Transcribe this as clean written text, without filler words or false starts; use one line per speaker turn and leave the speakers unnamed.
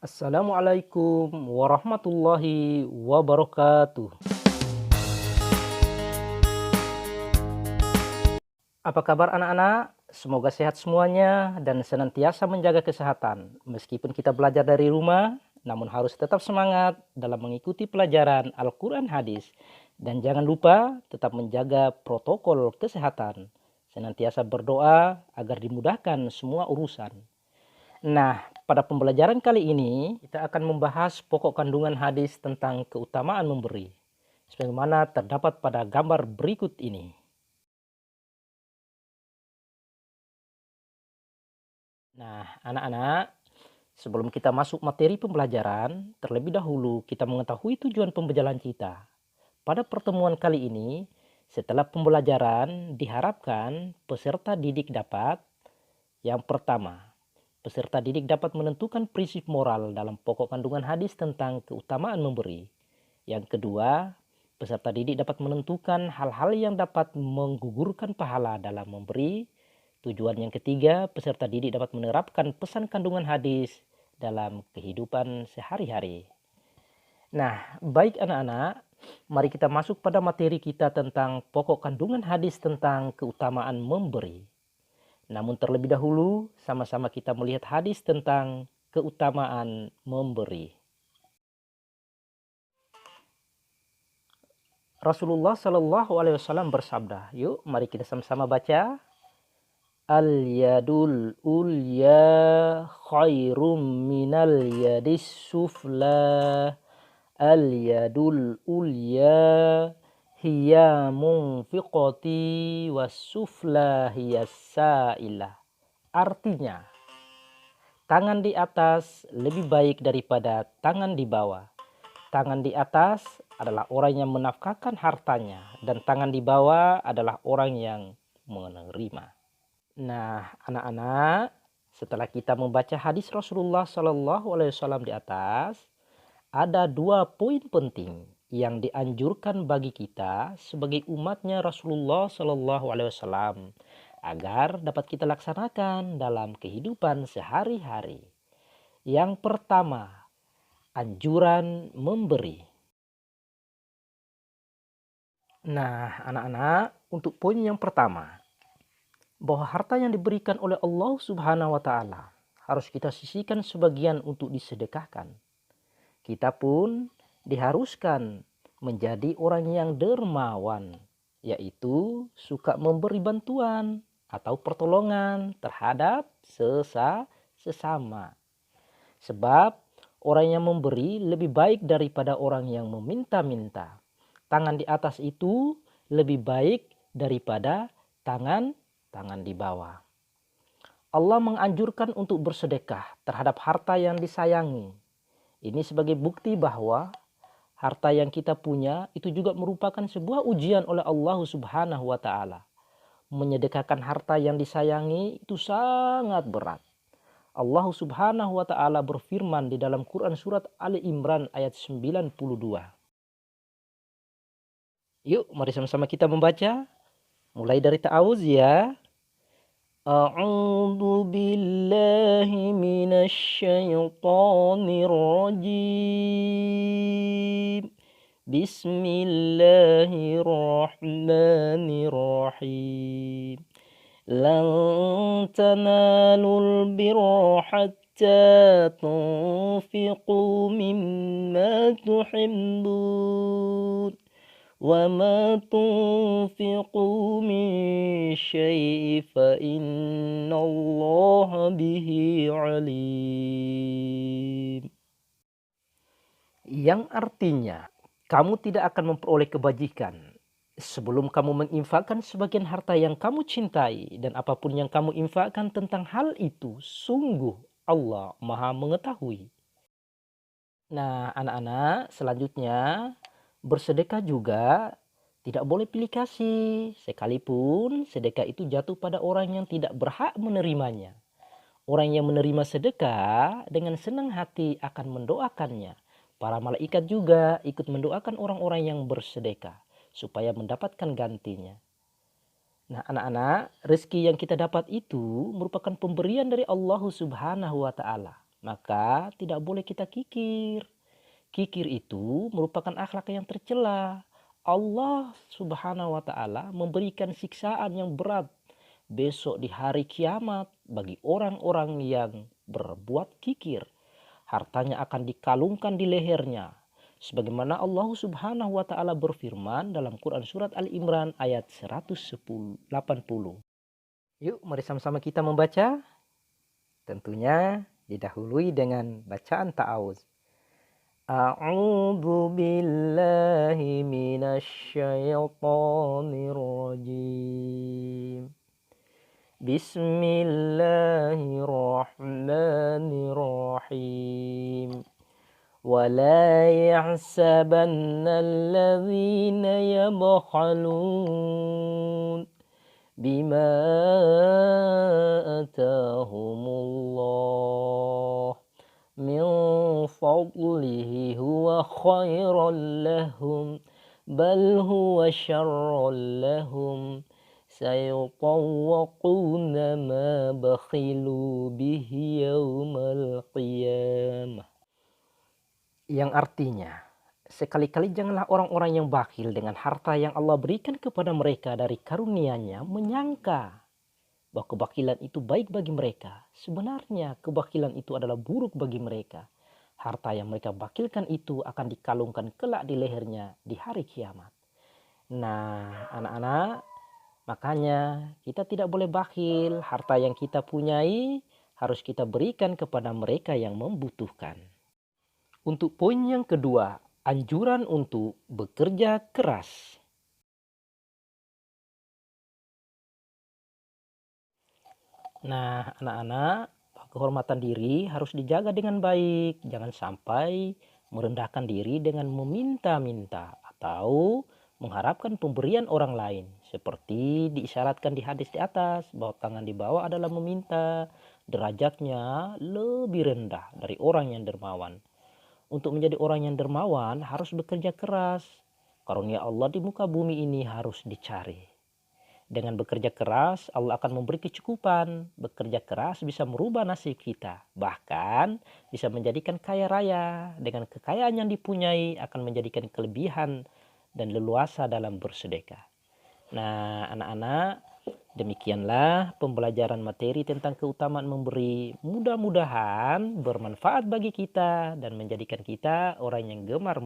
Assalamualaikum warahmatullahi wabarakatuh. Apa kabar anak-anak? Semoga sehat semuanya dan senantiasa menjaga kesehatan. Meskipun kita belajar dari rumah, namun harus tetap semangat dalam mengikuti pelajaran Al-Quran Hadis. Dan jangan lupa tetap menjaga protokol kesehatan. Senantiasa berdoa agar dimudahkan semua urusan. Nah, pada pembelajaran kali ini kita akan membahas pokok kandungan hadis tentang keutamaan memberi. Sebagaimana terdapat pada gambar berikut ini. Nah, anak-anak, sebelum kita masuk materi pembelajaran, terlebih dahulu kita mengetahui tujuan pembelajaran kita. Pada pertemuan kali ini, setelah pembelajaran, diharapkan peserta didik dapat yang pertama, peserta didik dapat menentukan prinsip moral dalam pokok kandungan hadis tentang keutamaan memberi. Yang kedua, peserta didik dapat menentukan hal-hal yang dapat menggugurkan pahala dalam memberi. Tujuan yang ketiga, peserta didik dapat menerapkan pesan kandungan hadis dalam kehidupan sehari-hari. Nah, baik anak-anak, mari kita masuk pada materi kita tentang pokok kandungan hadis tentang keutamaan memberi. Namun terlebih dahulu, sama-sama kita melihat hadis tentang keutamaan memberi. Rasulullah Shallallahu Alaihi Wasallam bersabda, yuk mari kita sama-sama baca. Al-yadul ulya khairum minal yadis sufla. Al-yadul ulya hiya munfiqati was sufla hiya sailah. Artinya, tangan di atas lebih baik daripada tangan di bawah. Tangan di atas adalah orang yang menafkahkan hartanya dan tangan di bawah adalah orang yang menerima. Nah, anak-anak, setelah kita membaca hadis Rasulullah Shallallahu Alaihi Wasallam di atas, ada dua poin penting yang dianjurkan bagi kita sebagai umatnya Rasulullah Shallallahu Alaihi Wasallam agar dapat kita laksanakan dalam kehidupan sehari-hari. Yang pertama, anjuran memberi. Nah, anak-anak, untuk poin yang pertama, bahwa harta yang diberikan oleh Allah Subhanahu wa taala harus kita sisihkan sebagian untuk disedekahkan. Kita pun diharuskan menjadi orang yang dermawan, yaitu suka memberi bantuan atau pertolongan terhadap sesama. Sebab orang yang memberi lebih baik daripada orang yang meminta-minta. Tangan di atas itu lebih baik daripada tangan di bawah. Allah menganjurkan untuk bersedekah terhadap harta yang disayangi. Ini sebagai bukti bahwa harta yang kita punya itu juga merupakan sebuah ujian oleh Allah Subhanahu wa taala. Menyedekahkan harta yang disayangi itu sangat berat. Allah Subhanahu wa taala berfirman di dalam Quran surat Ali Imran ayat 92. Yuk, mari sama-sama kita membaca. Mulai dari ta'awuz ya. A'udzu billahi minasy syaithanir rajim. Bismillahirrahmanirrahim. Lan tanalul birra hatta tunfiqu mimma tuhibbun. وَمَا تُنْفِقُوا مِنْ شَيْءٍ فَإِنَّ اللَّهَ بِهِ عَلِيمٌ. Yang artinya, kamu tidak akan memperoleh kebajikan sebelum kamu menginfakkan sebagian harta yang kamu cintai, dan apapun yang kamu infakkan tentang hal itu, sungguh Allah Maha Mengetahui. Nah, anak-anak, selanjutnya bersedekah juga tidak boleh pilih kasih, sekalipun sedekah itu jatuh pada orang yang tidak berhak menerimanya. Orang yang menerima sedekah dengan senang hati akan mendoakannya. Para malaikat juga ikut mendoakan orang-orang yang bersedekah supaya mendapatkan gantinya. Nah, anak-anak, rezeki yang kita dapat itu merupakan pemberian dari Allah Subhanahu wa taala. maka tidak boleh kita kikir. Kikir itu merupakan akhlak yang tercela. Allah Subhanahu wa Ta'ala memberikan siksaan yang berat besok di hari kiamat bagi orang-orang yang berbuat kikir. Hartanya akan dikalungkan di lehernya. Sebagaimana Allah Subhanahu wa Ta'ala berfirman dalam Quran Surat Al-Imran ayat 180. Yuk, mari sama-sama kita membaca. Tentunya didahului dengan bacaan ta'awuz. A'udzu billahi minasy syaithanir rajim. Bismillahirrahmanirrahim. ولا يحسبن الذين يبخلون بما آتاهم الله من فضله هو خيرا لهم بل هو شر لهم سيطوقون ما بخلوا به يوم القيامة. Yang artinya, sekali-kali janganlah orang-orang yang bakhil dengan harta yang Allah berikan kepada mereka dari karunia-Nya menyangka bahwa kebakilan itu baik bagi mereka. Sebenarnya kebakilan itu adalah buruk bagi mereka. Harta yang mereka bakilkan itu akan dikalungkan kelak di lehernya di hari kiamat. Nah, anak-anak, makanya kita tidak boleh bakhil. Harta yang kita punyai harus kita berikan kepada mereka yang membutuhkan. Untuk poin yang kedua, anjuran untuk bekerja keras. Nah, anak-anak, kehormatan diri harus dijaga dengan baik. Jangan sampai merendahkan diri dengan meminta-minta atau mengharapkan pemberian orang lain. Seperti diisyaratkan di hadis di atas, bahwa tangan di bawah adalah meminta, derajatnya lebih rendah dari orang yang dermawan. Untuk menjadi orang yang dermawan harus bekerja keras. Karunia Allah di muka bumi ini harus dicari. Dengan bekerja keras, Allah akan memberi kecukupan. Bekerja keras bisa merubah nasib kita. Bahkan bisa menjadikan kaya raya. Dengan kekayaan yang dipunyai akan menjadikan kelebihan dan leluasa dalam bersedekah. Nah, anak-anak, demikianlah pembelajaran materi tentang keutamaan memberi. Mudah-mudahan bermanfaat bagi kita dan menjadikan kita orang yang gemar